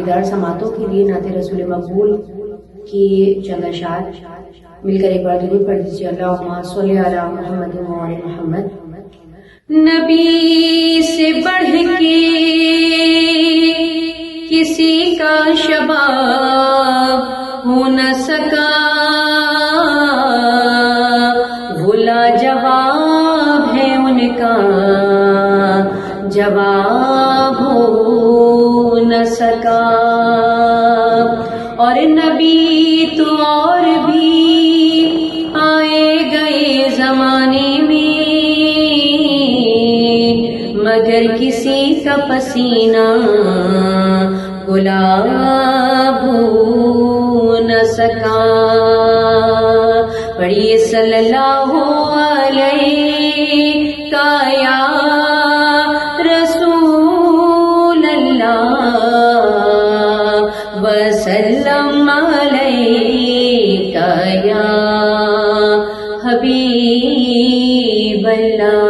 دیدار سماعتوں کے لیے نعت رسول مقبول کی چند اشعار مل کر ایک بار درود پڑھ دیجیے. اللہم صلی علی محمد و علی محمد. نبی سے بڑھ کے کسی کا شباب ہو نہ سکا، وہ لاجواب ہے ان کا جواب ہو نہ سکا. اور نبی تو اور بھی آئے گئے زمانے میں، مگر کسی کا پسینہ گلاب ہو نہ سکا. پڑھیے صلی اللہ علیہ یا رسول اللہ وسلم علیہ یا حبیب اللہ.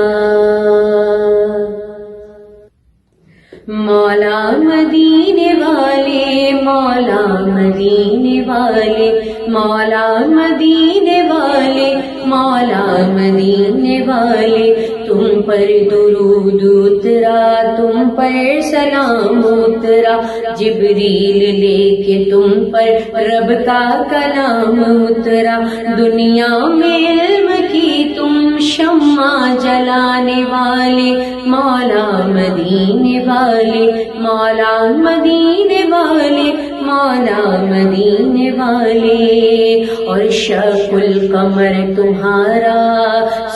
مولا مدینے والے، مولا مدینے والے، مولا مدینے والے، مولا مدینے والے، تم پر درود اترا، تم پر سلام اترا، جبریل لے کے تم پر رب کا کلام اترا. دنیا میں علم کی تم شمع جلانے والے، مولا مدینے والے، مولا مدینے والے، مولا مدینے والے. اور شق القمر تمہارا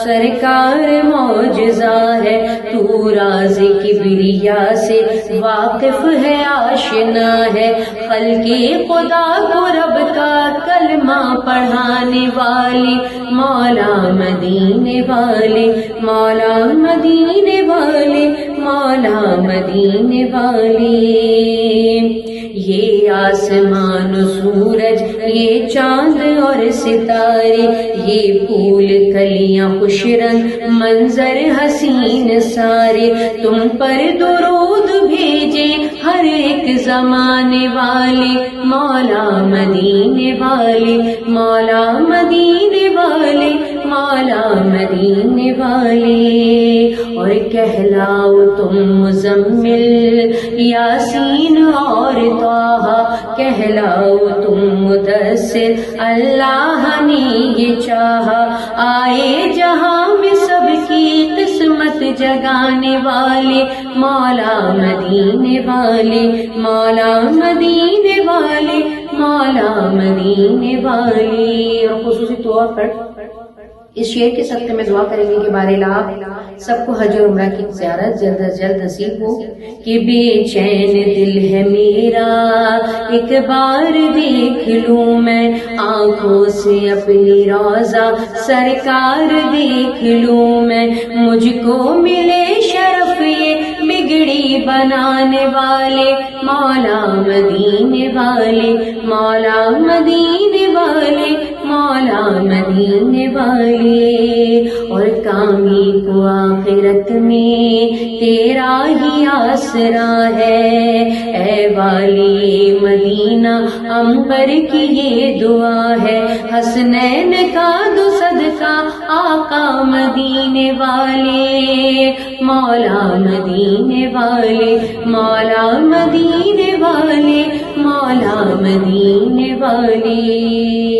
سرکار معجزہ ہے، تو راز کبریا سے واقف ہے، آشنا ہے. خلق خدا کو رب کا کلمہ پڑھانے والے، مولا مدینے والے، مولا مدینے والے، مولا مدینے والے. یہ آسمان و سورج، یہ چاند اور ستارے، یہ پھول کلیاں خوش رنگ منظر حسین سارے، تم پر درود بھیجے ہر ایک زمانے والے، مولا مدینے والے، مولا مدینے والے، مولا مدینے والے. اور کہلاؤ تم مزمل، یاسین اور طٰہٰ، کہلاؤ تم مدثر، اللہ نے یہ چاہا. آئے جہاں میں سب کی قسمت جگانے والے، مولا مدینے والے، مولا مدینے والے، مولا مدینے والے. اور خصوصی طور پر اس شعر کے صدقے میں دعا کریں گے کہ بار الہ سب کو حج اور عمرہ کی زیارت جلد از جلد نصیب ہو. کہ بے چین دل ہے میرا، ایک بار دیکھ لوں میں آنکھوں سے اپنی روضہ سرکار دیکھ لوں میں. مجھ کو ملے شرف یہ بگڑی بنانے والے، مولا مدینے والے، مولا مدینے والے، مولا مدینے والے. اور کامی کو آخرت میں تیرا ہی آسرا ہے، اے والی مدینہ عنبر کی یہ دعا ہے. حسنین کا دو صدقہ آقا مدینے والے، مولا مدینے والے، مولا مدینے والے، مولا مدینے والے.